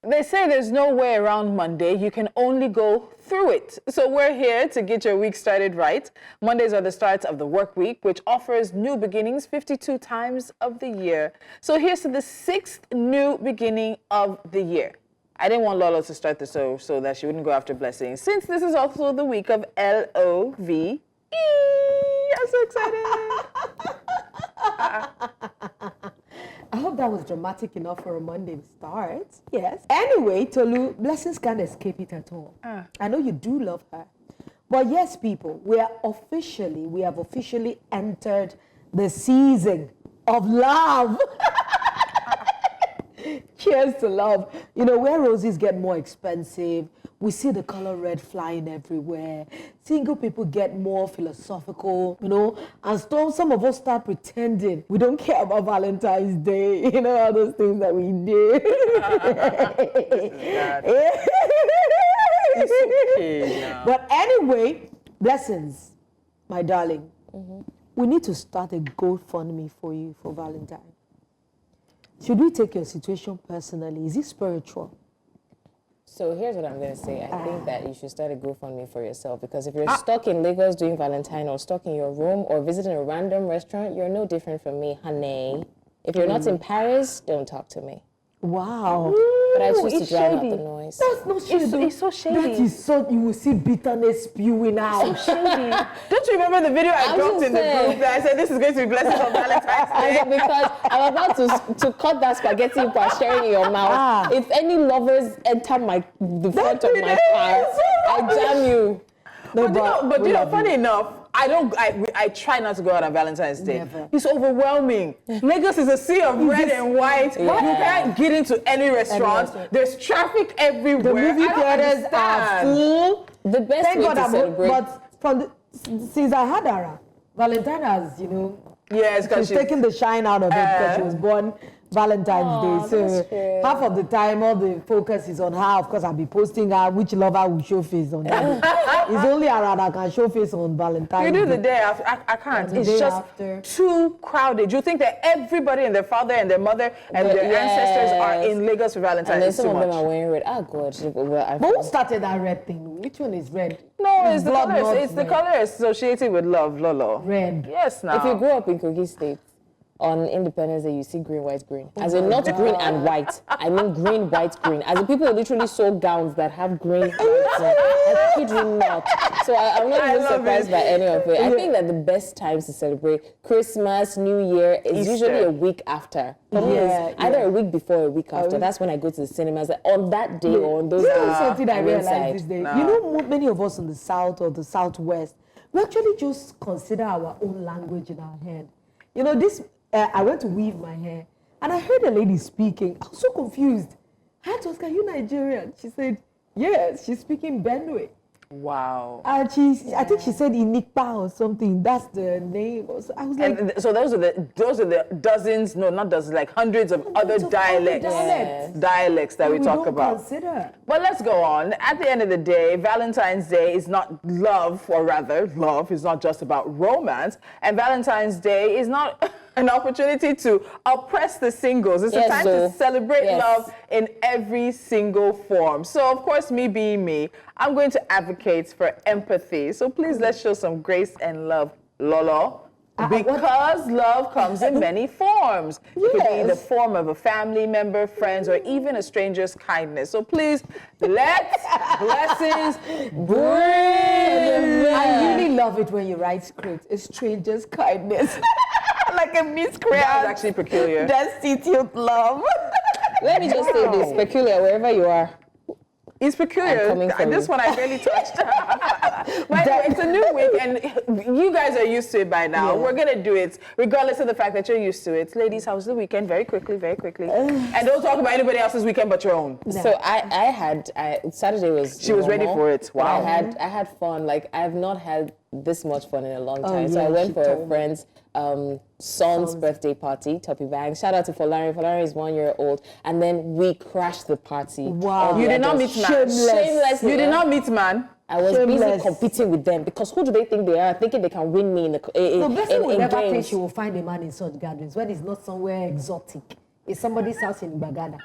They say there's no way around Monday. You can only go through it. So we're here to get your week started right. Mondays are the start of the work week, which offers new beginnings 52 times of the year. So here's to the 6th new beginning of the year. I didn't want Lolo to start the show so that she wouldn't go after blessings, since this is also the week of LOVE. I'm so excited. I hope that was dramatic enough for a Monday start. Yes. Anyway, Tolu, blessings can't escape it at all. I know you do love her. But yes, people, we have officially entered the season of love. Cheers to love. You know, where roses get more expensive, we see the color red flying everywhere. Single people get more philosophical, you know, and some of us start pretending we don't care about Valentine's Day, you know, all those things that we do. It's okay now. But anyway, blessings, my darling. We need to start a GoFundMe for you for Valentine. Should we take your situation personally? Is it spiritual? So here's what I'm going to say. I think that you should start a GoFundMe for yourself, because if you're stuck in Lagos doing Valentine, or stuck in your room, or visiting a random restaurant, you're no different from me, honey. If you're not in Paris, don't talk to me. Wow. But I choose to it's drown out shady. the noise. That's not shady. It's so shady. That is so, you will see bitterness spewing out. Shady. Don't you remember the video I dropped in the group that I said this is going to be blessings on Valentine's Day? Because I'm about to cut that spaghetti you are sharing in your mouth. If any lovers enter the front of my car, I jam you. But you know, funny enough, I try not to go out on Valentine's Day. Never. It's overwhelming. Lagos is a sea of red and white. You can't get into any restaurant. There's traffic everywhere. The movie theaters are full. The best Thank way God to celebrate. but since I had Ara, Valentine has, you know, yes, because she's taken the shine out of it because she was born Valentine's Day. So half of the time, all the focus is on her. Of course, I'll be posting her which lover will show face on that day. It's only Ara that can show face on Valentine's you do Day. the day after. I can't. The It's day just after. too crowded. You think that everybody and their father and their mother and their ancestors are in Lagos for Valentine's. And then It's too some of them much. are wearing red. Oh, God. But who started that red thing? Which one is red? No, it's the blood, color. not It's the red. color associated with love, Lolo. Red. Yes, now. If you grew up in Kogi State, on Independence Day, you see green, white, green. As in not green and white. I mean green, white, green. As in people literally sew gowns that have green, white, green. I kid you not. So I'm not even surprised by any of it. I think that the best times to celebrate Christmas, New Year is usually a week after. Either a week before or a week after. That's when I go to the cinemas. On that day or on those You know days, something I I'm realized inside. this day? You know, many of us in the South or the Southwest, we actually just consider our own language in our head. You know, I went to weave my hair, and I heard a lady speaking. I was so confused. I had to ask her, "Are you Nigerian?" She said, "Yes." She's speaking Benue. Wow. And I think she said Inikpa or something. That's the name. So I was like, And so those are the dozens, no, not dozens, like hundreds of other dialects that we talk about. Consider. But let's go on. At the end of the day, Valentine's Day is not love, or rather, love is not just about romance. And Valentine's Day is not an opportunity to oppress the singles. It's a time to celebrate love in every single form. So, of course, me being me, I'm going to advocate for empathy. So please, let's show some grace and love, Lolo. Because love comes in many forms. It could be in the form of a family member, friends, or even a stranger's kindness. So please, let blessings bring. I really love it when you write scripts. A stranger's kindness. Like a miscreant. That's actually peculiar. Destitute love. Let me just say this, peculiar, wherever you are. It's peculiar. This one I barely touched. But anyway, it's a new week, and you guys are used to it by now. We're going to do it, regardless of the fact that you're used to it. Ladies, how was the weekend? Very quickly, very quickly. And don't talk about anybody else's weekend but your own. No. So Saturday was She was ready for it. Wow. I had fun. Like, I've not had this much fun in a long time. So I went for a friend's son's birthday party, Toppy Bang. Shout out to Folari. Folari is 1 year old. And then we crashed the party. Wow. You did not meet man. Shameless. You did not meet man. I was busy competing with them, because who do they think they are? Thinking they can win me in Blessing will never games. think she will find a man in such gatherings when it's not somewhere exotic. It's somebody's house in Bagada.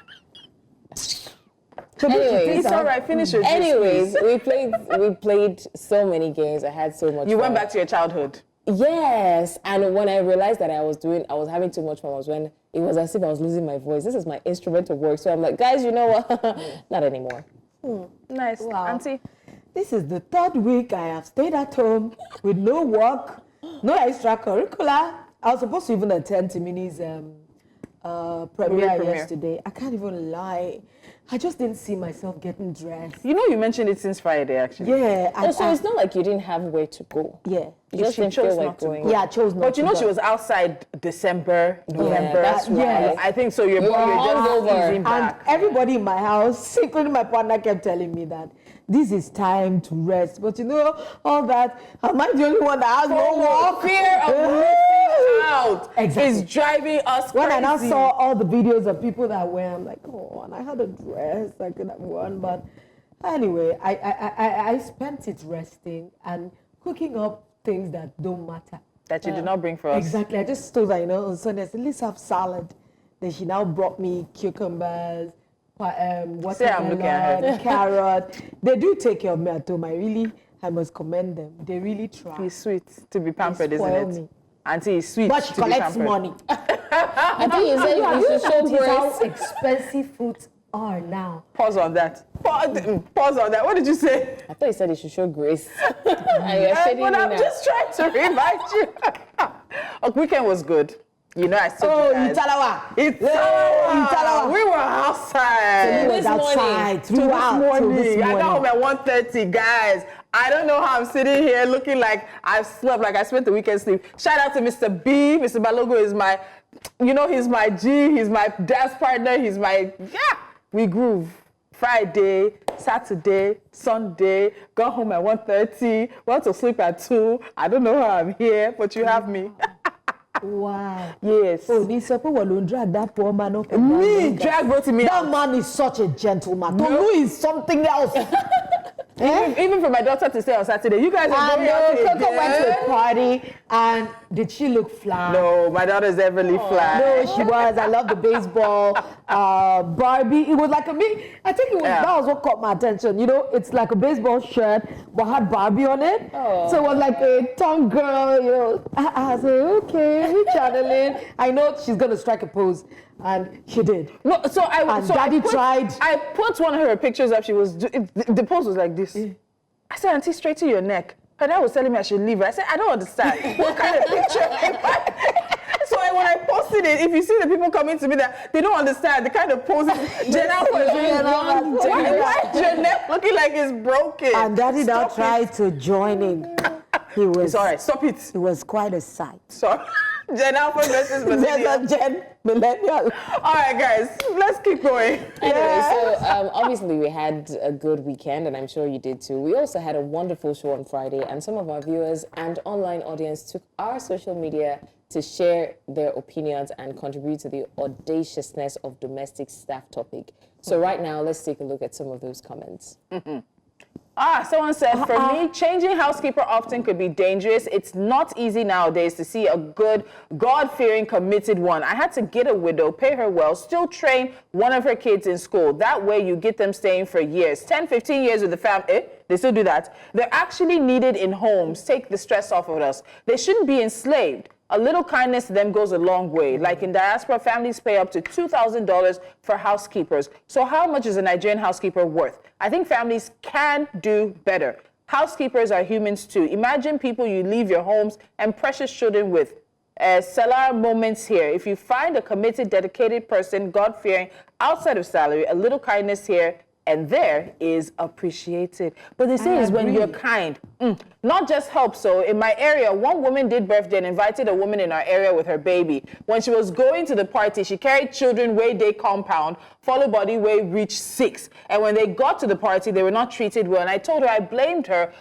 Anyways, It's all right. Finish your gist, anyways, please. we played so many games. I had so much You fun. went back to your childhood. Yes, and when I realized that I was having too much fun was when it was as if I was losing my voice. This is my instrument of work, so I'm like, guys, you know what? Not anymore. Nice. Wow. Auntie? This is the 3rd week I have stayed at home with no work, no extracurricular. I was supposed to even attend Timini's premiere yesterday. I can't even lie. I just didn't see myself getting dressed. You know you mentioned it since Friday, actually. Yeah. So it's not like you didn't have where to go. Yeah. You just She didn't chose feel not like to going. go. Yeah, I chose not But you to know go. she was outside December, November. that's right. Yes. I think so. You're were just hungover. easing And back. everybody in my house, including my partner, kept telling me that this is time to rest. But you know, all that, am I the only one that has no work? Fear of missing out Exactly. is driving us When I now crazy. saw all the videos of people that wear, I'm like, oh, and I had a dress I could have worn. But anyway, I spent it resting and cooking up things that don't matter. that you did not bring for us. Exactly. I just told her, on Sunday, I said, let's have salad. Then she now brought me cucumbers, I'm looking at watermelon, her. carrot. They do take care of me at home. I must commend them. They really try. He's sweet to be pampered, isn't spoil it? me. Auntie is sweet But she to be collects pampered. money. I think you said you should show Notice how grace. expensive fruits are now. Pause on that. Pause on that. What did you say? I thought you said you should show grace. And you're shading But me I'm now. just trying to remind you. Weekend was good. You know, I still Oh, you guys. Italawa. Italawa. We were outside. It was This morning. outside Till this throughout till this morning. I got home morning. at 1:30, guys. I don't know how I'm sitting here looking like I've slept, like I spent the weekend sleep. Shout out to Mr. B. Mr. Balogo is my, he's my G. He's my dance partner. He's my, we groove. Friday, Saturday, Sunday, got home at 1:30, went to sleep at 2. I don't know how I'm here, but you have me. Wow. Yes. Oh, Nisopo will drag that poor man up. Me, drag brought me That out. man is such a gentleman. Tolu is something else. Even for my daughter to stay on Saturday, you guys are And going out Coco went to again? a party, and did she look fly? No, my daughter's Everly fly. No, she was. I love the baseball. Barbie. It was like I think it was Yeah. that was what caught my attention. It's like a baseball shirt but had Barbie on it. Oh. So it was like a tongue girl. I said, okay, we channeling. I know she's gonna strike a pose, and she did. No, so Daddy tried. I put one of her pictures up. She was the pose was like this. I said, Auntie, straighten your neck. Her dad was telling me I should leave her. I said, I don't understand. What kind of picture am I? So when I posted it, if you see the people coming to me that they don't understand the kind of poses Jenna was doing. Why is your neck looking like it's broken? And Daddy now Stop tried to join in. He was. It's all right. Stop it. It was quite a sight. Sorry. Jenna versus Millennial. Jen, millennial. All right, guys, let's keep going. Anyway, so obviously we had a good weekend, and I'm sure you did too. We also had a wonderful show on Friday, and some of our viewers and online audience took our social media to share their opinions and contribute to the audaciousness of domestic staff topic. So right now, let's take a look at some of those comments. Someone said, for me, changing housekeeper often could be dangerous. It's not easy nowadays to see a good, God-fearing, committed one. I had to get a widow, pay her well, still train one of her kids in school. That way you get them staying for years. 10, 15 years with the family. They still do that. They're actually needed in homes. Take the stress off of us. They shouldn't be enslaved. A little kindness to them goes a long way. Like in diaspora, families pay up to $2,000 for housekeepers. So how much is a Nigerian housekeeper worth? I think families can do better. Housekeepers are humans too. Imagine people you leave your homes and precious children with. Salar moments here. If you find a committed, dedicated person, God-fearing, outside of salary, a little kindness here and there is appreciated. But they say is when you're kind, not just help. So in my area, one woman did birthday and invited a woman in our area with her baby. When she was going to the party, she carried children way day compound, follow body way reach 6. And when they got to the party, they were not treated well. And I told her I blamed her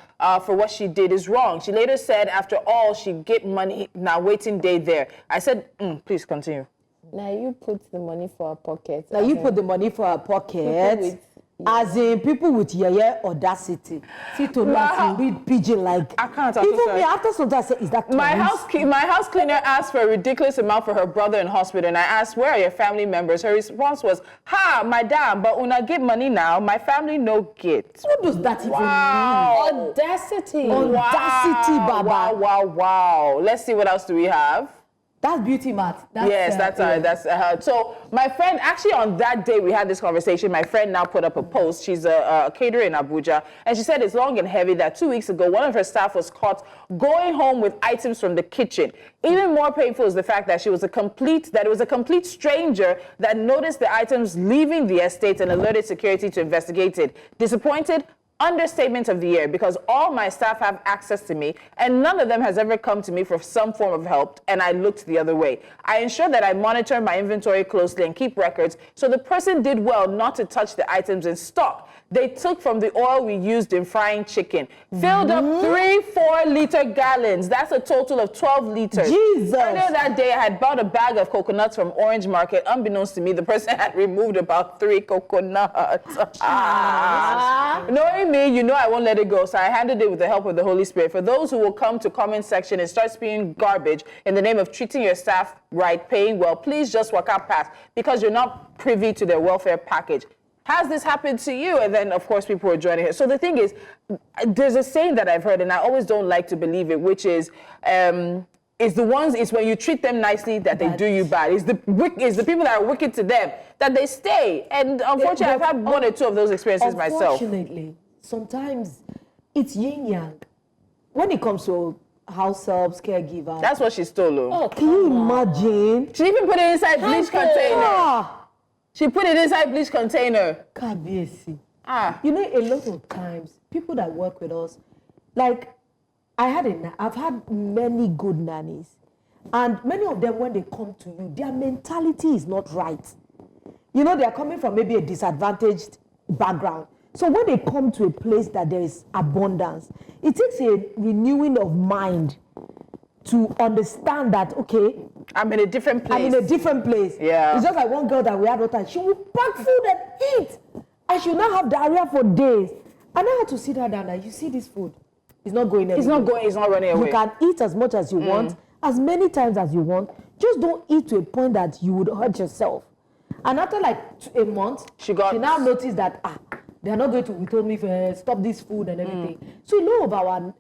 for what she did is wrong. She later said, after all, she'd get money, now waiting day there. I said, please continue. Now you put the money for our pocket. Now you put the money for our pocket. As in people with audacity. See to read pidgin like. I can't. Even me after sometimes I say, is that my house cleaner asked for a ridiculous amount for her brother in hospital, and I asked, where are your family members? Her response was, ha, madam, but una give money now. My family no get. What does that even mean? Audacity. Audacity, Baba. Wow. Let's see, what else do we have? That's beauty math. So my friend, actually on that day we had this conversation, my friend now put up a post. She's a caterer in Abuja, and she said it's long and heavy that 2 weeks ago, one of her staff was caught going home with items from the kitchen. Even more painful is the fact that it was a complete stranger that noticed the items leaving the estate and alerted security to investigate it. Disappointed? Understatement of the year, because all my staff have access to me and none of them has ever come to me for some form of help, and I looked the other way. I ensure that I monitor my inventory closely and keep records, so the person did well not to touch the items in stock. They took from the oil we used in frying chicken, filled up 3 4-liter gallons. That's a total of 12 liters. Jesus. Earlier that day, I had bought a bag of coconuts from Orange Market. Unbeknownst to me, the person had removed about 3 coconuts. Knowing me, you know I won't let it go, so I handled it with the help of the Holy Spirit. For those who will come to comment section and start spewing garbage in the name of treating your staff right, paying well, please just walk out past, because you're not privy to their welfare package. Has this happened to you? And then, of course, people are joining it. So the thing is, there's a saying that I've heard, and I always don't like to believe it, which is, it's when you treat them nicely that they do you bad. It's the people that are wicked to them that they stay. And unfortunately, I've had 1 or 2 of those experiences myself. Unfortunately, sometimes it's yin-yang. When it comes to house helps, caregivers. That's what she stole. Oh, can you imagine? She even put it inside bleach container. She put it inside bleach container. Kabiyesi. You know, a lot of times, people that work with us, like, I've had many good nannies. And many of them, when they come to you, their mentality is not right. You know, they are coming from maybe a disadvantaged background. So when they come to a place that there is abundance, it takes a renewing of mind to understand that, okay, I'm in a different place. Yeah. It's just like one girl that we had one time. She would pack food and eat. And she would not have diarrhea for days. And I had to sit her down and you see this food. It's not going anywhere. It's not running away. You can eat as much as you want, as many times as you want. Just don't eat to a point that you would hurt yourself. And after like a month, she now noticed that, they're not going to withhold me for stop this food and everything. So a lot of our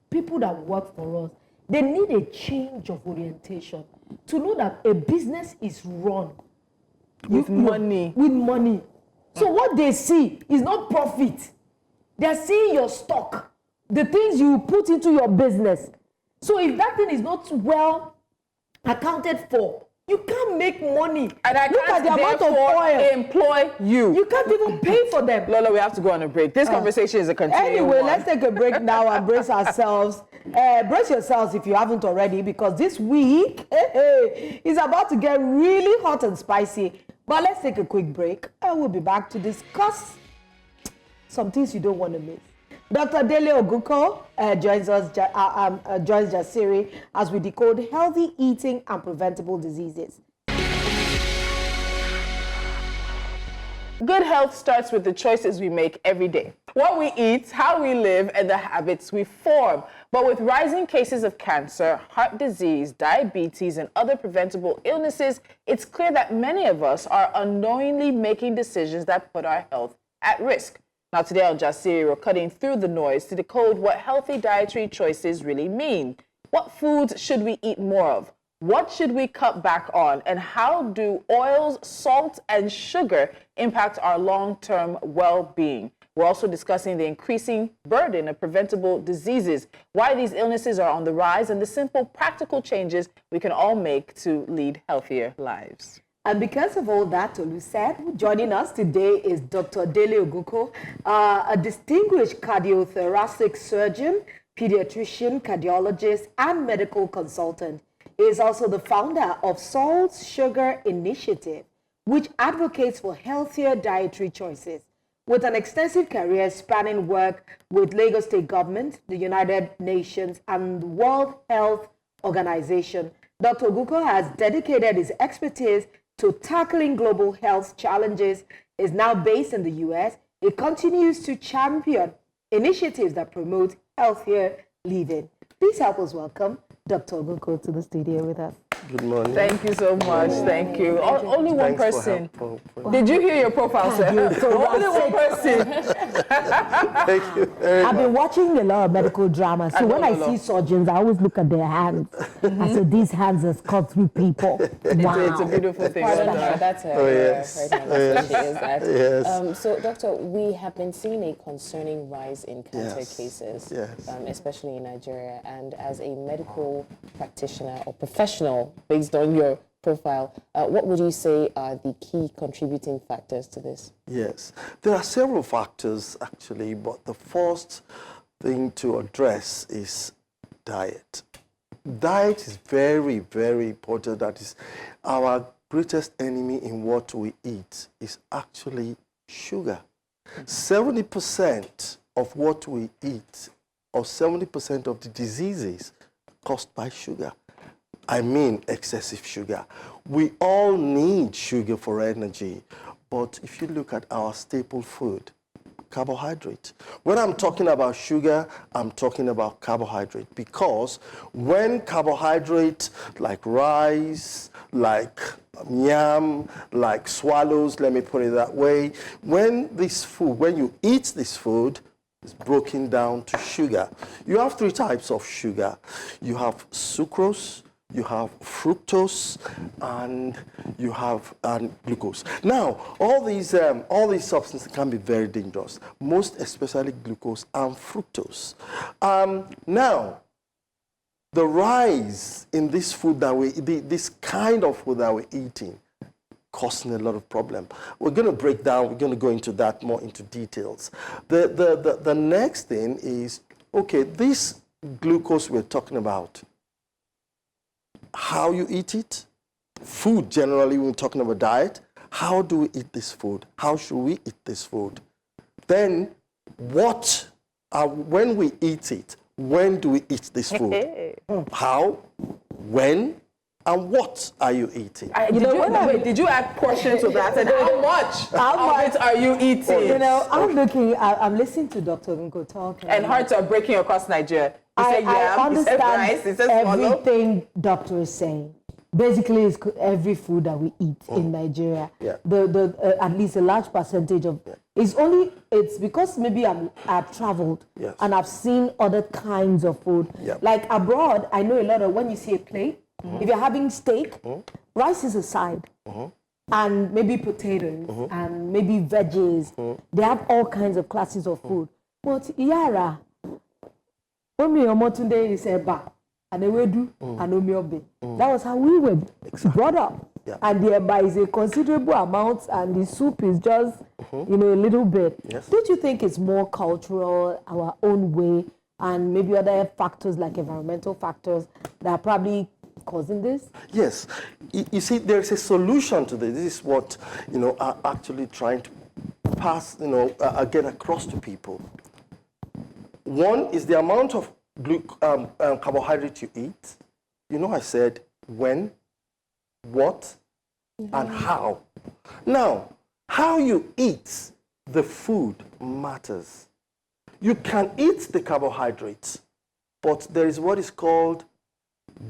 people that work for us, they need a change of orientation to know that a business is run with money. So what they see is not profit. They're seeing your stock, the things you put into your business. So if that thing is not well accounted for, you can't make money. And I look at the amount of oil. Employ you. You can't even pay for them. Lola, we have to go on a break. This conversation is a continuing Anyway, one. let's take a break now and brace ourselves. Brace yourselves if you haven't already, because this week is about to get really hot and spicy. But let's take a quick break and we'll be back to discuss some things you don't want to miss. Dr. Dele Ogunko joins Jasiri as we decode healthy eating and preventable diseases. Good health starts with the choices we make every day. What we eat, how we live, and the habits we form. But with rising cases of cancer, heart disease, diabetes, and other preventable illnesses, it's clear that many of us are unknowingly making decisions that put our health at risk. Now today on Jasiri, we're cutting through the noise to decode what healthy dietary choices really mean. What foods should we eat more of? What should we cut back on? And how do oils, salt, and sugar impact our long-term well-being? We're also discussing the increasing burden of preventable diseases, why these illnesses are on the rise, and the simple practical changes we can all make to lead healthier lives. And because of all that, Tolu said, joining us today is Dr. Dele Ogunko, a distinguished cardiothoracic surgeon, pediatrician, cardiologist, and medical consultant. He is also the founder of Salt Sugar Initiative, which advocates for healthier dietary choices. With an extensive career spanning work with Lagos State Government, the United Nations, and the World Health Organization, Dr. Ogunko has dedicated his expertise to tackling global health challenges, is now based in the US, it continues to champion initiatives that promote healthier living. Please help us welcome Dr. Ogunko to the studio with us. Good morning. Thank you so much. Thank you. Only one Thanks person. for Did you hear your profile, sir? Only one person. Thank you very I've much. been watching a lot of medical drama, so when I see surgeons, I always look at their hands. I say, these hands has cut through people. Wow. It's a beautiful thing. Pardon her, that's her. yes. Right now, that's what she is at. Yes. So, Doctor, we have been seeing a concerning rise in cancer Yes. cases, Yes. especially in Nigeria. And as a medical practitioner or professional, based on your profile, what would you say are the key contributing factors to this? Yes. There are several factors, actually, but the first thing to address is diet. Diet is very, very important. That is our greatest enemy in what we eat is actually sugar. 70% of what we eat, or 70% of the diseases, caused by sugar. I mean excessive sugar. We all need sugar for energy, but if you look at our staple food, carbohydrate. When I'm talking about sugar, I'm talking about carbohydrate, because when carbohydrate like rice, like yam, like swallows, let me put it that way, when you eat this food, it's broken down to sugar. You have three types of sugar. You have sucrose, you have fructose, and you have glucose. Now, all these substances can be very dangerous, most especially glucose and fructose. Now, the rise in this food this kind of food that we're eating, causing a lot of problem. We're going to go into that more into details. The next thing is, okay, this glucose we're talking about, how you eat it, food generally, when we're talking about diet, how do we eat this food? How should we eat this food? Then when we eat it, when do we eat this food? How, when, and what are you eating? Did you add portion to that? And how much of it are you eating? You know, I'm listening to Dr. Ogunko talk. And hearts are breaking across Nigeria. He said I yam, he said rice, he understand said swallow. everything doctor is saying. Basically, it's every food that we eat in Nigeria. Yeah. At least a large percentage of it's because maybe I've traveled Yes. and I've seen other kinds of food. Yeah. Like abroad, I know a lot of when you see a plate, if you're having steak, rice is a side. And maybe potatoes and maybe veggies. They have all kinds of classes of food. But Yara, Omi Omotunde is eba, and ewedu, and omi obe. That was how we were brought up. Yeah. And the eba is a considerable amount, and the soup is just, a little bit. Yes. Don't you think it's more cultural, our own way, and maybe other factors like environmental factors that are probably causing this? Yes. You see, there's a solution to this. This is what, are actually trying to pass, get across to people. One is the amount of carbohydrate you eat. I said when, what, and how. Now, how you eat the food matters. You can eat the carbohydrates, but there is what is called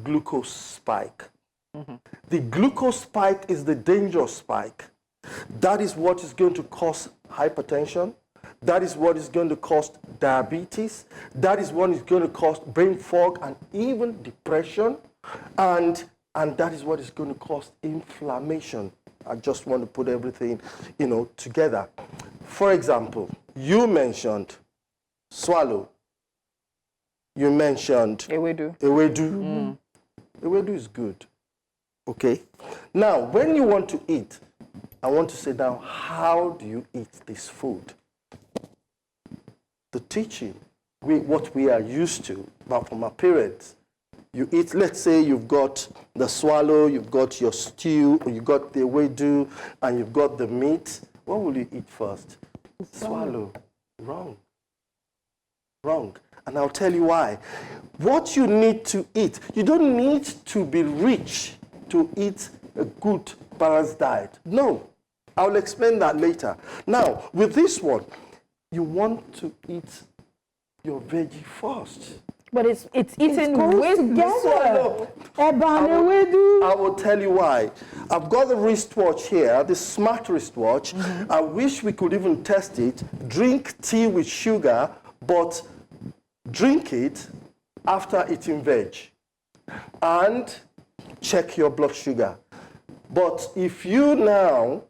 glucose spike. The glucose spike is the dangerous spike. That is what is going to cause hypertension. That is what is going to cause diabetes. That is what is going to cause brain fog and even depression. And that is what is going to cause inflammation. I just want to put everything, together. For example, you mentioned swallow. You mentioned Ewedu. Ewedu is good. Okay? Now, when you want to eat, I want to say now, how do you eat this food? The teaching, what we are used to, but from our parents, you eat, let's say you've got the swallow, you've got your stew, or you've got the ewedu, and you've got the meat. What will you eat first? Swallow. Wrong. And I'll tell you why. What you need to eat, you don't need to be rich to eat a good, balanced diet. No. I'll explain that later. Now, with this one, you want to eat your veggie first. But it's eaten goes with together. the swallow. I will tell you why. I've got the wristwatch here, the smart wristwatch. I wish we could even test it. Drink tea with sugar, but drink it after eating veg. And check your blood sugar. But if you now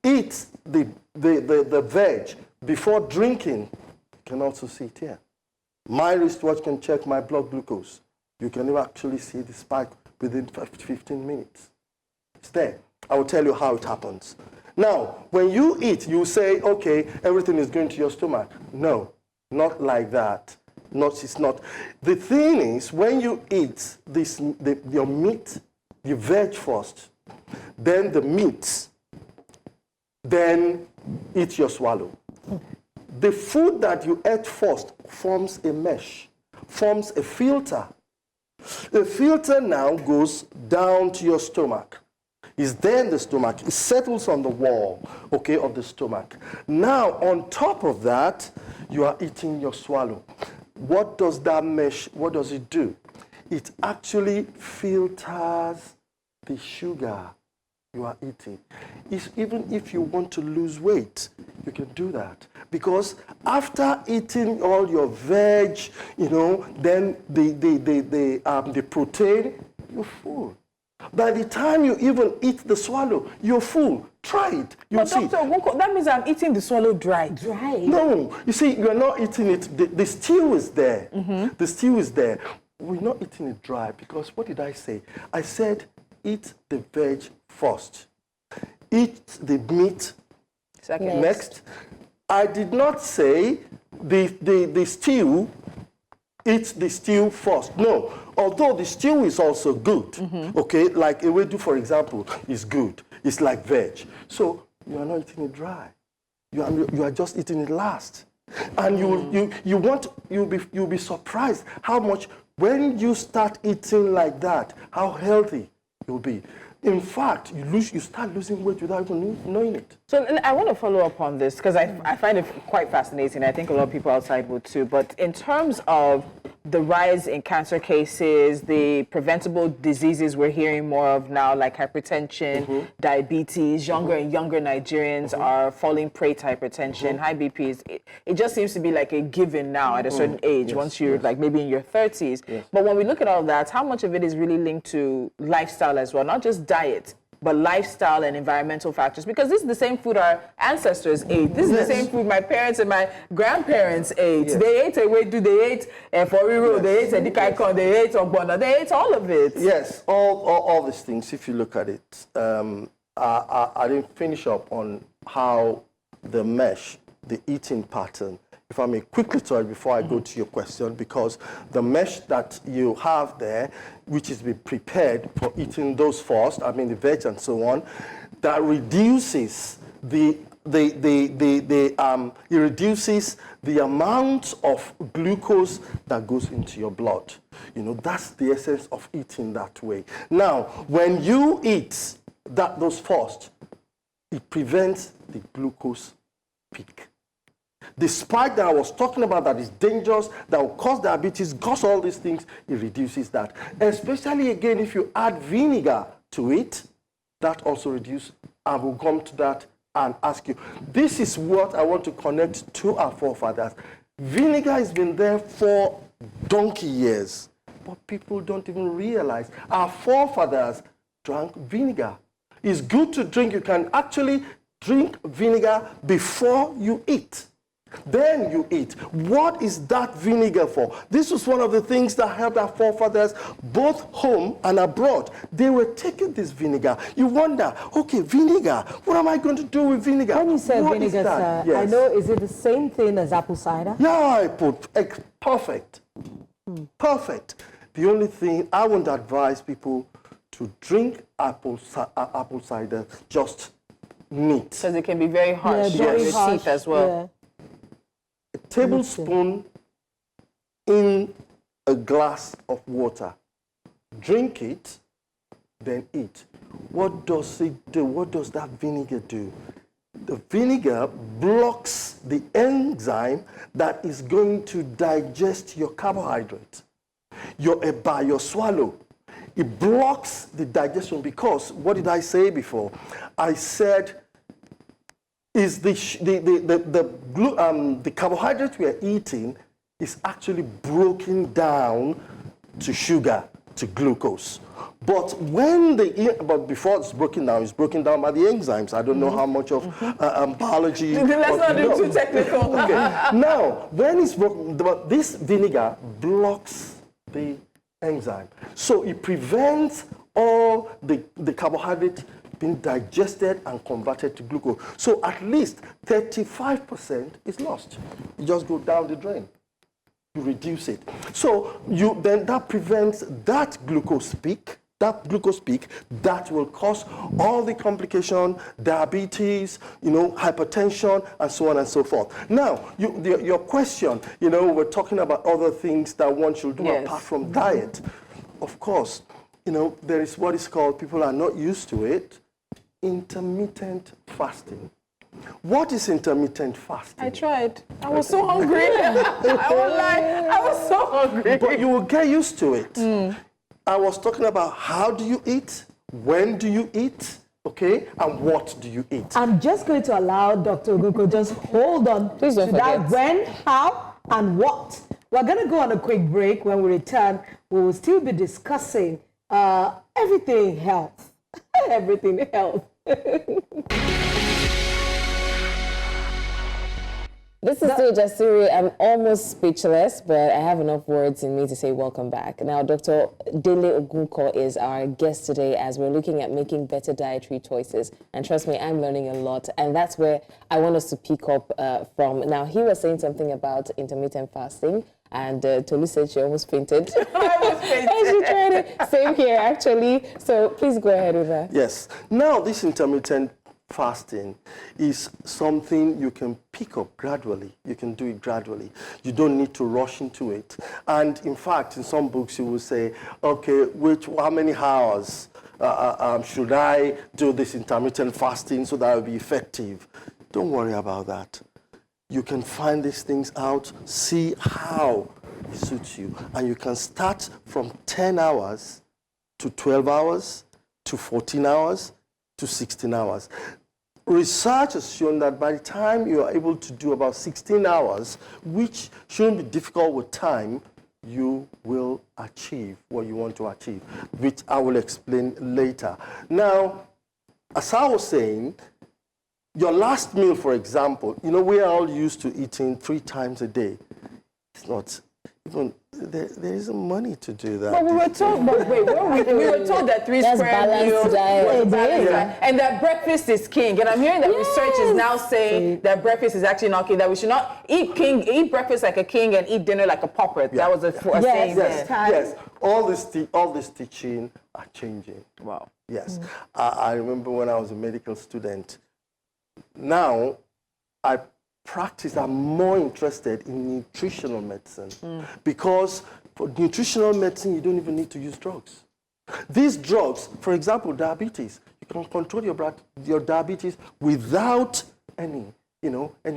eat the veg before drinking, you can also see it here. My wristwatch can check my blood glucose. You can actually see the spike within 15 minutes. It's there. I will tell you how it happens. Now, when you eat, you say, okay, everything is going to your stomach. No, not like that. It's not. The thing is, when you eat your meat, you veg first, then the meat, then eat your swallow. The food that you ate first forms a mesh, forms a filter. The filter now goes down to your stomach. It's there in the stomach. It settles on the wall, okay, of the stomach. Now, on top of that, you are eating your swallow. What does that mesh, what does it do? It actually filters the sugar you are eating. Even if you want to lose weight, you can do that. Because after eating all your veg, then the protein, you're full. By the time you even eat the swallow, you're full. Try it. You'll see. Dr. Ogunko, that means I'm eating the swallow dry. No, you see, you're not eating it. The stew is there. The stew is there. We're not eating it dry because what did I say? I said eat the veg first. Eat the meat Second. next. I did not say the stew, eat the stew first. No, although the stew is also good, okay, like ewedu, for example, is good. It's like veg. So you are not eating it dry. You are just eating it last. And you'll be surprised how much, when you start eating like that, how healthy you'll be. In fact, you start losing weight without even knowing it. So I want to follow up on this because I find it quite fascinating. I think a lot of people outside would too. But in terms of the rise in cancer cases, the preventable diseases we're hearing more of now, like hypertension, diabetes, younger and younger Nigerians are falling prey to hypertension, high BPs. It just seems to be like a given now at a certain age, once you're like maybe in your 30s. But when we look at all that, how much of it is really linked to lifestyle as well, not just diet, but lifestyle and environmental factors? Because this is the same food our ancestors ate. This is the same food my parents and my grandparents ate. They ate ewedu, they ate foriro, they ate edikaikon, they ate ogbonna, they ate all of it. Yes, all these things, if you look at it. I didn't finish up on how the mesh, the eating pattern, if I may quickly tell you before I go to your question, because the mesh that you have there, which is be prepared for eating those first, I mean the veg and so on, that reduces it reduces the amount of glucose that goes into your blood. That's the essence of eating that way. Now, when you eat those first, it prevents the glucose peak. The spike that I was talking about that is dangerous, that will cause diabetes, cause all these things, it reduces that. Especially again, if you add vinegar to it, that also reduces. I will come to that and ask you. This is what I want to connect to our forefathers. Vinegar has been there for donkey years, but people don't even realize our forefathers drank vinegar. It's good to drink. You can actually drink vinegar before you eat. Then you eat. What is that vinegar for? This was one of the things that helped our forefathers both home and abroad. They were taking this vinegar. You wonder, okay, vinegar, what am I going to do with vinegar? When you say What vinegar, is that? sir, Yes. I know, is it the same thing as apple cider? Yeah, perfect. Perfect. The only thing I wouldn't advise people to drink apple cider just neat. Because it can be very harsh on very your harsh, teeth as well. A tablespoon in a glass of water. Drink it, then eat. What does it do? What does that vinegar do? The vinegar blocks the enzyme that is going to digest your carbohydrate, by your swallow. It blocks the digestion because, what did I say before? I said, is the carbohydrate we are eating is actually broken down to sugar, to glucose. But before it's broken down by the enzymes. I don't know how much of biology. Let's not do too technical. Okay. Now, when it's broken, but this vinegar blocks the enzyme, so it prevents all the carbohydrate being digested and converted to glucose. So at least 35% is lost. You just go down the drain. You reduce it. So then that prevents that glucose peak that will cause all the complication, diabetes, hypertension, and so on and so forth. Now, your question, we're talking about other things that one should do apart from diet. Of course, there is what is called, people are not used to it, intermittent fasting. What is intermittent fasting? I tried. I was so hungry. I won't lie. I was so hungry. But you will get used to it. I was talking about how do you eat, when do you eat, okay, and what do you eat. I'm just going to allow Dr. Ogunko just hold on Please don't to that forget. when, how, and what. We're going to go on a quick break. When we return, we will still be discussing everything health. Everything health. This is still Jasiri. I'm almost speechless, but I have enough words in me to say welcome back. Now, Dr. Dele Ogunko is our guest today as we're looking at making better dietary choices. And trust me, I'm learning a lot. And that's where I want us to pick up from. Now, he was saying something about intermittent fasting. And Tolu said she almost fainted. I was fainted. And she tried it. Same here, actually. So please go ahead with that. Yes. Now, this intermittent fasting is something you can pick up gradually. You can do it gradually. You don't need to rush into it. And in fact, in some books, you will say, okay, how many hours should I do this intermittent fasting so that it will be effective? Don't worry about that. You can find these things out, see how it suits you. And you can start from 10 hours to 12 hours to 14 hours to 16 hours. Research has shown that by the time you are able to do about 16 hours, which shouldn't be difficult with time, you will achieve what you want to achieve, which I will explain later. Now, as I was saying, your last meal, for example, we are all used to eating 3 times a day. It's not even, there isn't money to do that. But we were told, we were told that 3 That's square balanced meals diet. was balanced diet, and that breakfast is king. And I'm hearing that research is now saying that breakfast is actually not king, that we should not eat breakfast like a king and eat dinner like a pauper. That was a saying there. Yes. All this teaching are changing. Wow. Yes. I remember when I was a medical student. Now, I'm more interested in nutritional medicine because for nutritional medicine, you don't even need to use drugs. These drugs, for example, diabetes, you can control your diabetes without any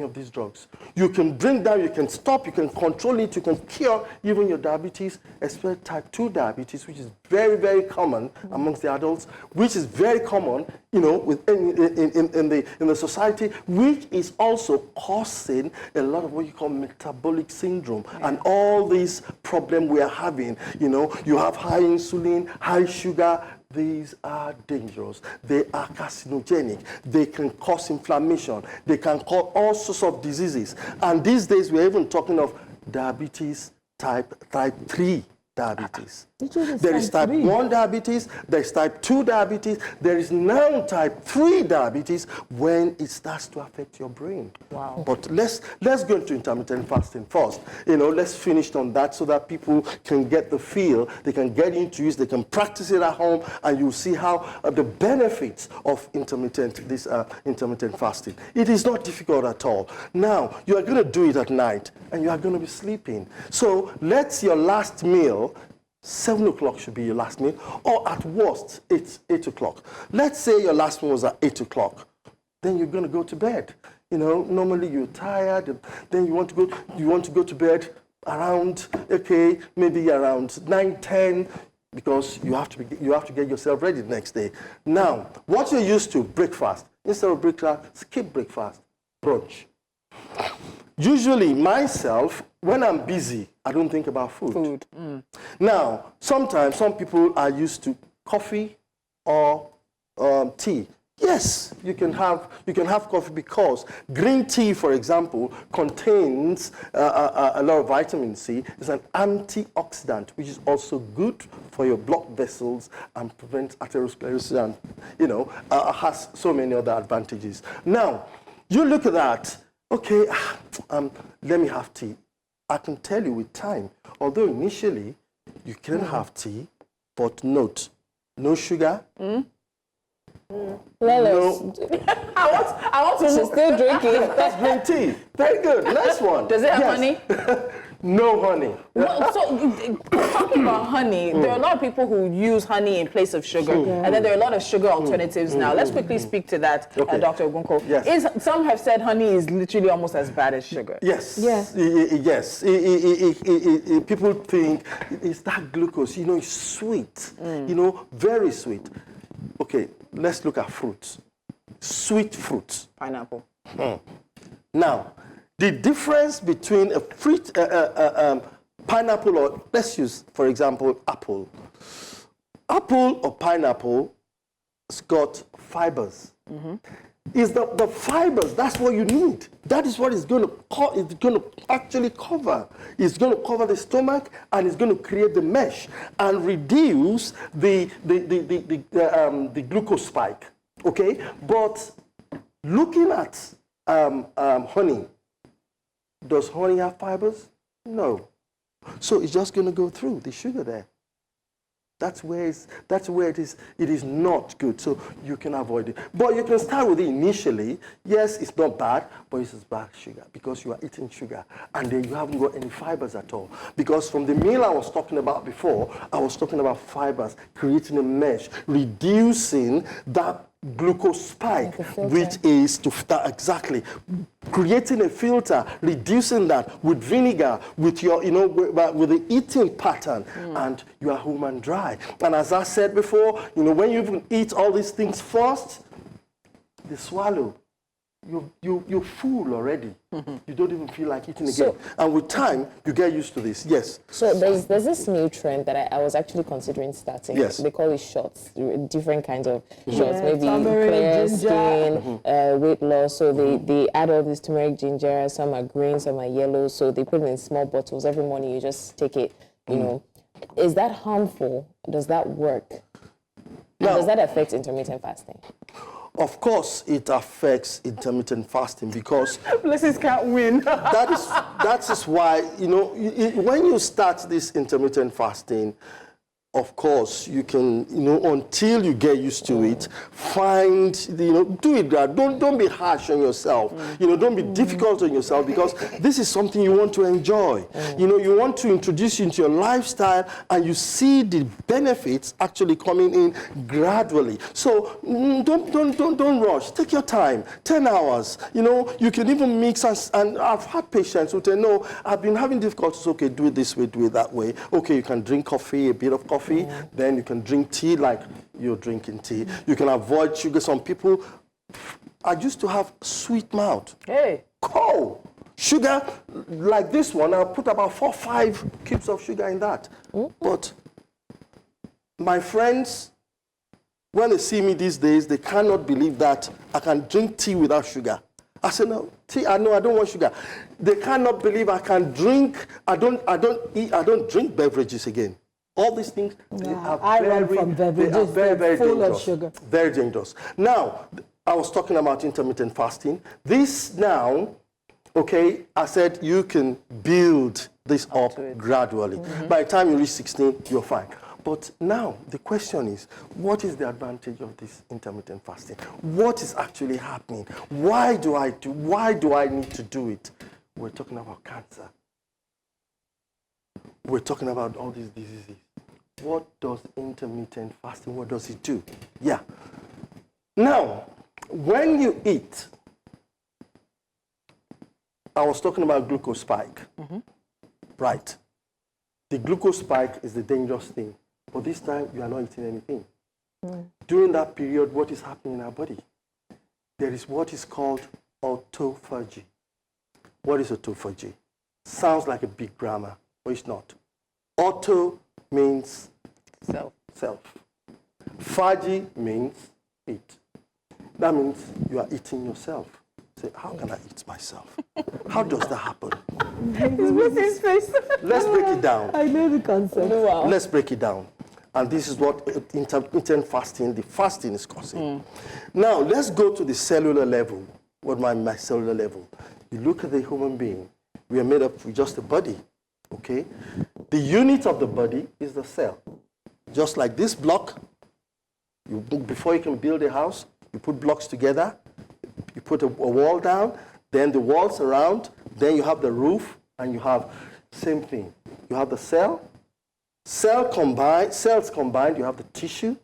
of these drugs. You can bring down, you can stop, you can control it, you can cure even your diabetes, especially type 2 diabetes, which is very, very common amongst the adults, which is very common, in the society, which is also causing a lot of what you call metabolic syndrome and all these problems we are having. You have high insulin, high sugar. These are dangerous. They are carcinogenic. They can cause inflammation. They can cause all sorts of diseases. And these days, we're even talking of diabetes type 3 diabetes. There is type 1 diabetes, there is type 2 diabetes, there is now type 3 diabetes when it starts to affect your brain. Wow. But let's go into intermittent fasting first. Let's finish on that so that people can get the feel, they can get into it, they can practice it at home, and you'll see how the benefits of intermittent fasting. It is not difficult at all. Now, you are going to do it at night, and you are going to be sleeping. So let's your last meal 7 o'clock should be your last meal, or at worst, 8 o'clock. Let's say your last meal was at 8 o'clock. Then you're going to go to bed. You know, normally you're tired, then you want to go to bed around, okay, maybe around 9, 10, because you have to get yourself ready the next day. Now, what you're used to, breakfast. Instead of breakfast, skip breakfast, brunch. Usually, myself, when I'm busy, I don't think about food. Now, sometimes some people are used to coffee or tea. Yes, you can have coffee because green tea, for example, contains a lot of vitamin C. It's an antioxidant, which is also good for your blood vessels and prevents atherosclerosis, and has so many other advantages. Now, you look at that. Okay, let me have tea. I can tell you with time, although initially you can have tea, but note, no sugar. No. I want to She's still drinking. That's green tea. Very good. Next one. Does it have honey? No honey. Well, so, talking about honey, there are a lot of people who use honey in place of sugar, and then there are a lot of sugar alternatives now. Let's quickly speak to that, Dr. Ogunko. Yes. Some have said honey is literally almost as bad as sugar. Yes. Yes. Yes. People think it's that glucose. It's sweet. Very sweet. Okay, let's look at fruits. Sweet fruits. Pineapple. Now, the difference between a fruit, pineapple, or let's use, for example, apple. Apple or pineapple has got fibers. Is the fibers, that's what you need. That is what it's going to actually cover. It's going to cover the stomach, and it's going to create the mesh and reduce the glucose spike. Okay, but looking at honey, does honey have fibers? No. So it's just going to go through the sugar there. That's where it is. It is not good. So you can avoid it. But you can start with it initially. Yes, it's not bad, but it's as bad as sugar because you are eating sugar. And then you haven't got any fibers at all. Because from the meal I was talking about before, I was talking about fibers, creating a mesh, reducing that glucose spike, which is exactly creating a filter, reducing that with vinegar, with your with the eating pattern, and you are home and dry. And as I said before, when you even eat all these things first, the swallow, you're full already. You don't even feel like eating again. And with time, you get used to this. Yes. So there's this new trend that I was actually considering starting. Yes. They call it shots, different kinds of shots. Maybe turmeric, clear ginger. skin, weight loss. So they add all this turmeric, ginger. Some are green, some are yellow. So they put it in small bottles. Every morning you just take it. Is that harmful? Does that work? And does that affect intermittent fasting? Of course, it affects intermittent fasting because Blessings can't win. that is why, when you start this intermittent fasting, of course, you can, until you get used to it, do it. Don't be harsh on yourself. Don't be difficult on yourself because this is something you want to enjoy. You want to introduce into your lifestyle, and you see the benefits actually coming in gradually. So don't rush. Take your time. 10 hours. You can even mix, and I've had patients who say, no, I've been having difficulties. Okay, do it this way, do it that way. Okay, you can drink coffee, a bit of coffee. Then you can drink tea like you're drinking tea. You can avoid sugar. Some people, I used to have sweet mouth. Hey. Cold. Sugar, like this one, I'll put about 4 or 5 cubes of sugar in that. But my friends, when they see me these days, they cannot believe that I can drink tea without sugar. I said, no, tea, I don't want sugar. They cannot believe I can drink, I don't drink beverages again. All these things, they are very full dangerous. of sugar. Very dangerous. Now, I was talking about intermittent fasting. This now, okay, I said you can build this up gradually. By the time you reach 16, you're fine. But now the question is, what is the advantage of this intermittent fasting? What is actually happening? Why do I need to do it? We're talking about cancer. We're talking about all these diseases. what does intermittent fasting, what does it do? Yeah. Now, when you eat, I was talking about glucose spike. Right. The glucose spike is the dangerous thing. But this time, you are not eating anything. During that period, what is happening in our body? There is what is called autophagy. What is autophagy? Sounds like a big grammar, but it's not. Auto means self. Phagy means eat. That means you are eating yourself. Say, how can I eat myself? How does that happen? His face. Let's break it down. I know the concept. Wow. Let's break it down. And this is what intermittent fasting, the fasting is causing. Now, let's go to the cellular level. What my cellular level? You look at the human being. We are made up with just a body, okay? The unit of the body is the cell. Just like this block, before you can build a house, you put blocks together, you put a wall down, then the walls around, then you have the roof, and you have same thing. You have the cell. Cells combined, you have the tissue.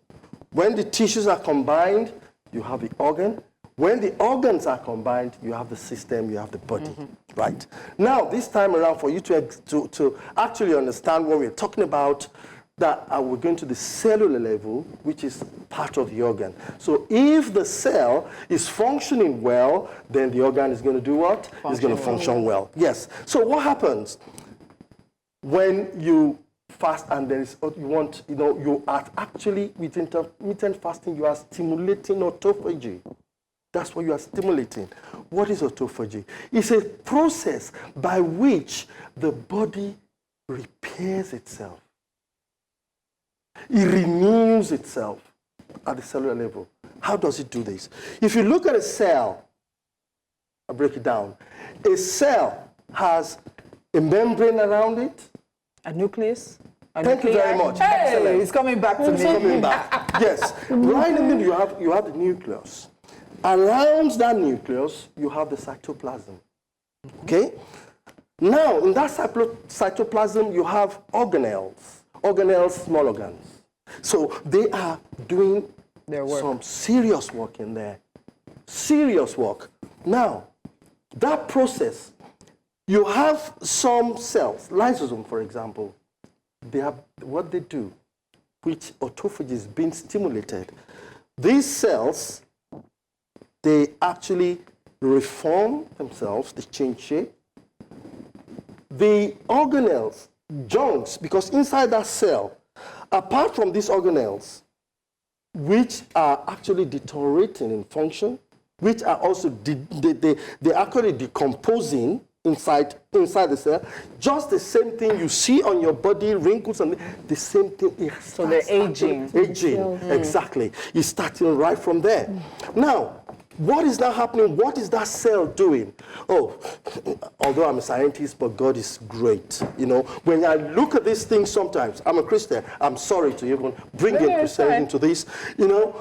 When the tissues are combined, you have the organ. When the organs are combined, you have the system, you have the body, right? Now, this time around, for you to actually understand what we're talking about, that we're going to the cellular level, which is part of the organ. So if the cell is functioning well, then the organ is going to do what? It's going to function well. Yes. So what happens when you fast and there is, you are actually, with intermittent fasting, you are stimulating autophagy. That's what you are stimulating. What is autophagy? It's a process by which the body repairs itself. It renews itself at the cellular level. How does it do this? If you look at a cell, I'll break it down. A cell has a membrane around it. A nucleus? Thank you very much. Hey, Excellent. it's coming back to me. Coming back. Yes. Right in the middle, you have the nucleus. Around that nucleus, you have the cytoplasm. Okay? Now, in that cytoplasm, you have organelles. Organelles, small organs. So they are doing Their work. some serious work in there. Serious work. Now, that process, you have some cells, lysosome, for example. They have what they do, which autophagy is being stimulated. These cells, they actually reform themselves, they change shape. The organelles, junks, because inside that cell, apart from these organelles, which are actually deteriorating in function, which are also, they're actually decomposing inside the cell, just the same thing you see on your body, wrinkles, and the same thing. So they're aging. Aging, exactly. It's starting right from there. Now, what is now happening? What is that cell doing? Oh, although I'm a scientist, but God is great. You know, when I look at these things sometimes, I'm a Christian, I'm sorry to even bring in Christianity into this, you know,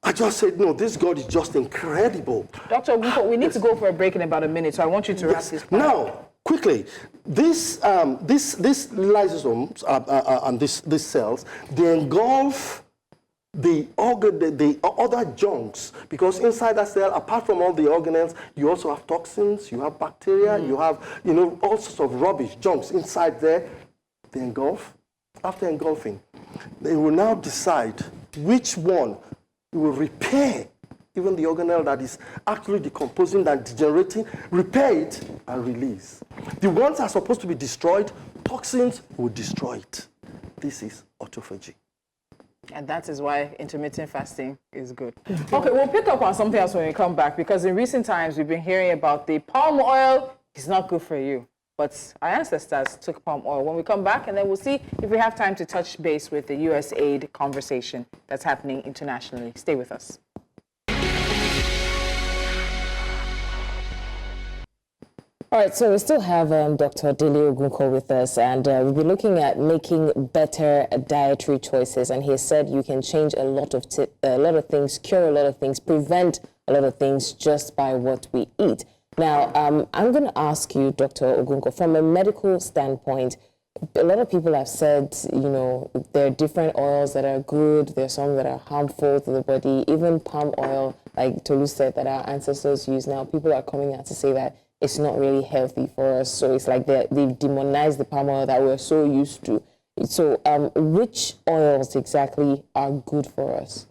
I just said, no, this God is just incredible. Dr. Ogunko, we need to go for a break in about a minute, so I want you to wrap this part. Now, quickly, these lysosomes and these cells, they engulf the other junks, because inside that cell, apart from all the organelles, you also have toxins, you have bacteria, you have, all sorts of rubbish, junks inside there. They engulf. After engulfing, they will now decide which one will repair even the organelle that is actually decomposing and degenerating, repair it and release. The ones that are supposed to be destroyed, toxins will destroy it. This is autophagy. And that is why intermittent fasting is good. Okay, we'll pick up on something else when we come back, because in recent times we've been hearing about the palm oil is not good for you. But our ancestors took palm oil. When we come back, and then we'll see if we have time to touch base with the USAID conversation that's happening internationally. Stay with us. All right, so we still have Dr. Dele Ogunko with us, and we'll be looking at making better dietary choices. And he has said you can change a lot of things, cure a lot of things, prevent a lot of things just by what we eat. Now, I'm going to ask you, Dr. Ogunko, from a medical standpoint, a lot of people have said, there are different oils that are good, there are some that are harmful to the body, even palm oil, like Tolu said, that our ancestors use now. People are coming out to say that it's not really healthy for us. So it's like they've demonized the palm oil that we're so used to. So which oils exactly are good for us?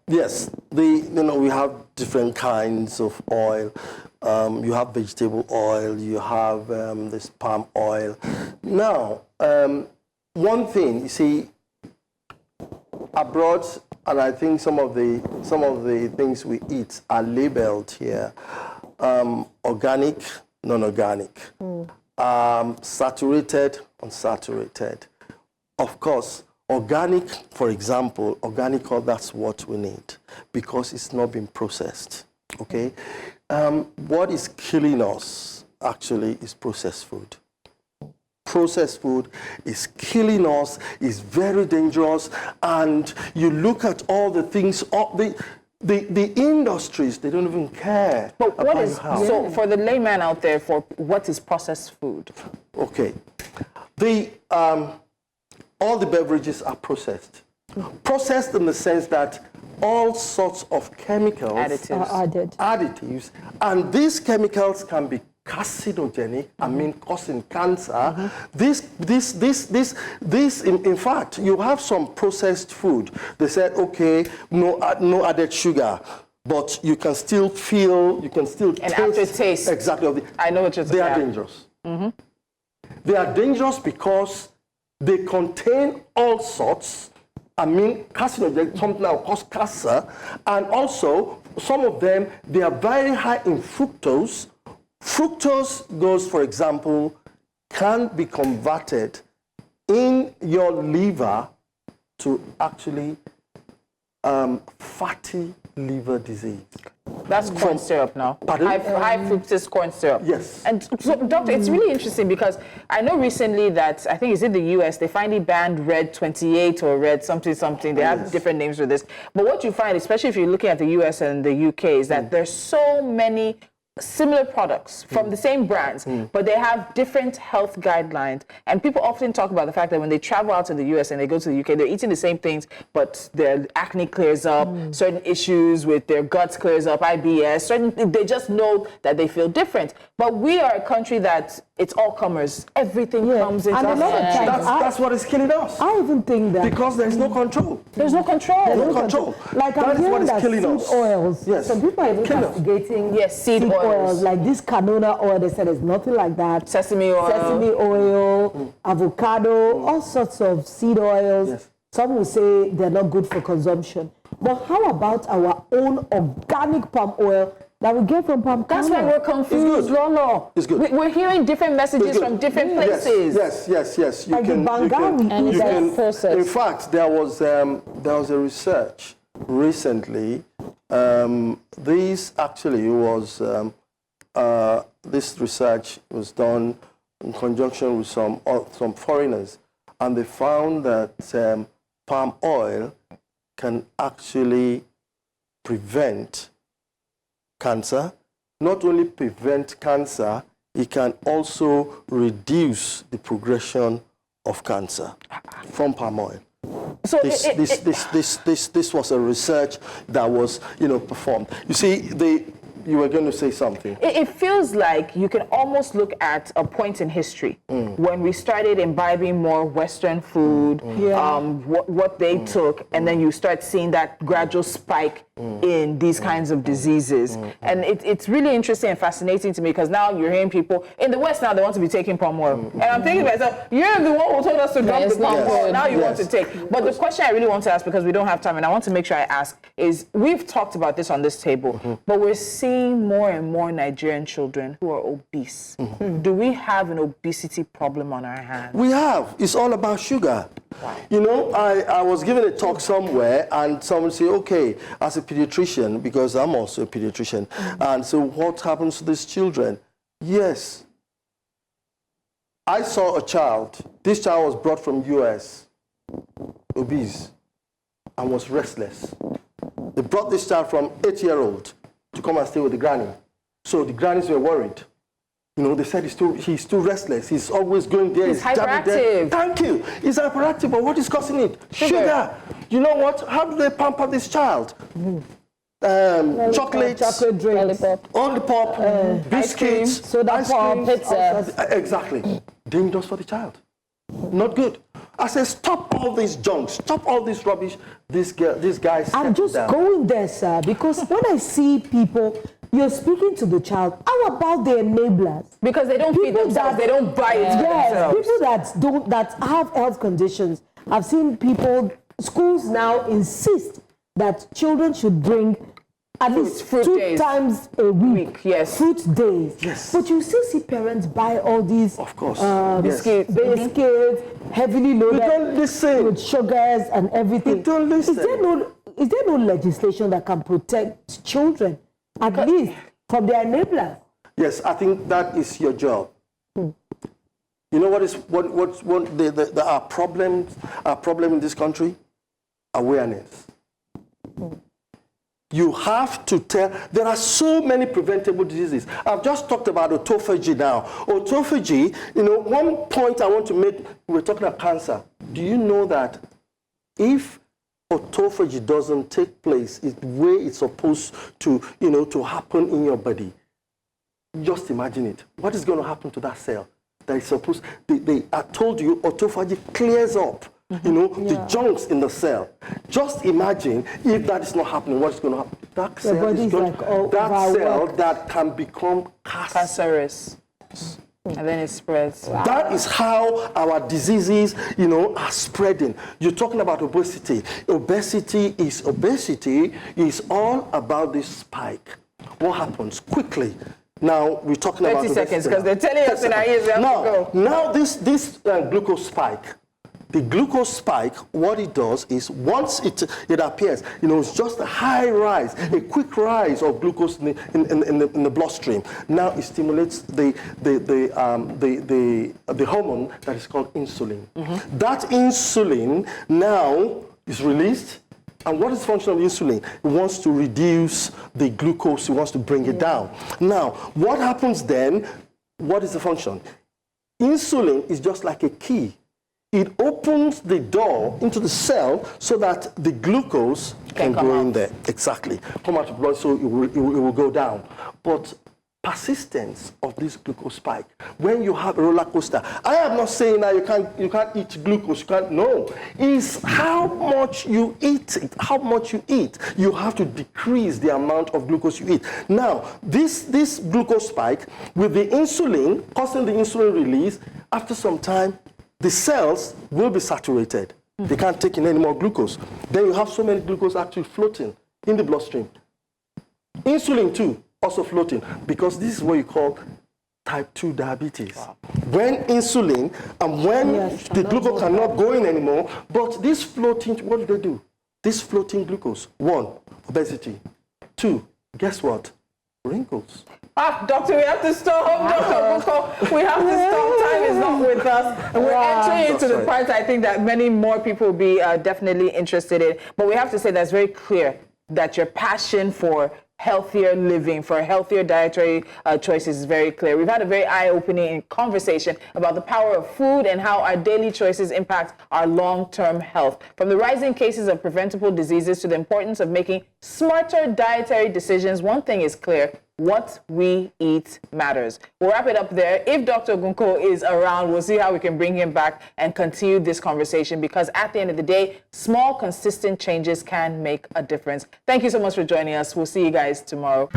Yes, we have different kinds of oil. You have vegetable oil, you have this palm oil. Now, one thing, you see, abroad, and I think some of the things we eat are labeled here, organic, non-organic, saturated, unsaturated. Of course, organic, for example, organic oil, that's what we need because it's not been processed, okay? What is killing us, actually, is processed food. Processed food is killing us, is very dangerous, and you look at all the things, the industries, they don't even care. But what is, so for the layman out there, what is processed food? Okay. All the beverages are processed. Processed in the sense that all sorts of chemicals Additives. Are added. And these chemicals can be carcinogenic, causing cancer. In fact, you have some processed food. They said, okay, no added sugar, but you can still feel, taste. Aftertaste. Exactly. I know what you're saying. They are dangerous. They are dangerous because they contain all sorts, carcinogenic, something that will cause cancer, and also some of them, they are very high in fructose. Fructose goes, for example, can be converted in your liver to actually fatty liver disease. That's corn syrup now. Pardon? High fructose corn syrup. Yes. And so, doctor, it's really interesting because I know recently that, I think it's in the US, they finally banned Red 28 or Red something. They have different names for this. But what you find, especially if you're looking at the US and the UK, is that there's so many similar products from the same brands, but they have different health guidelines. And people often talk about the fact that when they travel out to the US and they go to the UK, they're eating the same things, but their acne clears up, certain issues with their guts clears up, IBS, they just know that they feel different. But we are a country that it's all comers. Everything comes into And a lot of us. times, That's what is killing us. I even think that Because there's no control. There's no control. There's no control. Like That I'm is what hearing is that killing seed us. oils. Yes. Some people are even Kill us. castigating Yes, seed oils. like this canola oil. They said there's nothing like that. Sesame oil. Avocado, all sorts of seed oils. Yes. Some will say they're not good for consumption. But how about our own organic palm oil that we get from palm That's kernel? why we're confused, Lolo. It's good. We're hearing different messages from different places. Yes. Like the Bangari And it's is all processed. In fact, there was a research recently. This actually was this research was done in conjunction with some foreigners, and they found that palm oil can actually prevent cancer. Not only prevent cancer, it can also reduce the progression of cancer from palm oil. So This was a research that was, performed. You see, you were going to say something. it feels like you can almost look at a point in history when we started imbibing more Western food, what they took, and then you start seeing that gradual spike in these kinds of diseases. And it's really interesting and fascinating to me because now you're hearing people in the West now they want to be taking palm oil. And I'm thinking to myself, you're the one who told us to dump the palm oil, now you want to take. But the question I really want to ask, because we don't have time and I want to make sure I ask, is we've talked about this on this table, but we're seeing more and more Nigerian children who are obese. Do we have an obesity problem on our hands? We have. It's all about sugar. Wow. I was giving a talk somewhere and someone said, okay, as a pediatrician, because I'm also a pediatrician, and so what happens to these children? Yes. I saw a child. This child was brought from US, obese, and was restless. They brought this child from 8-year-old to come and stay with the granny. So the grannies were worried. You know, they said he's too restless. He's always going there. He's jabbing there. hyperactive. Thank you. He's hyperactive, but what is causing it? Sugar. You know what? How do they pamper this child? Chocolates, chocolate drinks, lollipop, biscuits, soda pop, pizza. Exactly. Dangerous for the child. Not good. I say, stop all these junk, stop all this rubbish. These guys. I'm just going there, sir, because when I see people, you're speaking to the child. How about the enablers? Because they don't feed themselves, they don't buy it for themselves. People that have health conditions. I've seen people, schools now insist that children should bring at least fruit 2 days. times a week. Yes. Fruit days. Yes. But you still see parents buy all these Of course. biscuits, heavily loaded don't listen. with sugars and everything. You don't listen. Is there no legislation that can protect children, at least from their enablers? Yes, I think that is your job. You know what our problem in this country? Awareness. You have to tell, there are so many preventable diseases. I've just talked about autophagy now. Autophagy, you know, one point I want to make, we're talking about cancer. Do you know that if autophagy doesn't take place the way it's supposed to, you know, to happen in your body, just imagine it. What is going to happen to that cell that is supposed, I told you, autophagy clears up, you know, the junks in the cell. Just imagine if that is not happening, what is going to happen? That cell is going that can become Cancerous. And then it spreads. That is how our diseases, you know, are spreading. You're talking about obesity. Obesity is all about this spike. What happens quickly? Now we're talking about 30 seconds, because they're telling us in our ears we have to go. Now this glucose spike. The glucose spike, what it does is once it appears, you know, it's just a high rise, a quick rise of glucose in the bloodstream. Now it stimulates the hormone that is called insulin. That insulin now is released. And what is the function of insulin? It wants to reduce the glucose, it wants to bring it down. Now, what happens then? What is the function? Insulin is just like a key. It opens the door into the cell so that the glucose can go in there. Exactly. Come out of blood, so it will go down. But persistence of this glucose spike, when you have a roller coaster, I am not saying that you can't eat glucose, you can't, no. It's how much you eat it, how much you eat. You have to decrease the amount of glucose you eat. Now, this glucose spike, with the insulin, causing the insulin release, after some time, the cells will be saturated. They can't take in any more glucose. Then you have so many glucose actually floating in the bloodstream. Insulin too, also floating, because this is what you call type 2 diabetes. Wow. When insulin and when the glucose cannot go in anymore, but this floating, what do? This floating glucose, 1, obesity. 2, guess what? Wrinkles. Doctor, we have to stop. Dr. Ogunko, we have to stop. Time is not with us. And we're entering into the part I think that many more people will be definitely interested in. But we have to say that's very clear that your passion for healthier living, for healthier dietary choices is very clear. We've had a very eye-opening conversation about the power of food and how our daily choices impact our long-term health. From the rising cases of preventable diseases to the importance of making smarter dietary decisions, one thing is clear: what we eat matters. We'll wrap it up there. If Dr. Ogunko is around, we'll see how we can bring him back and continue this conversation, because at the end of the day, small, consistent changes can make a difference. Thank you so much for joining us. We'll see you guys tomorrow.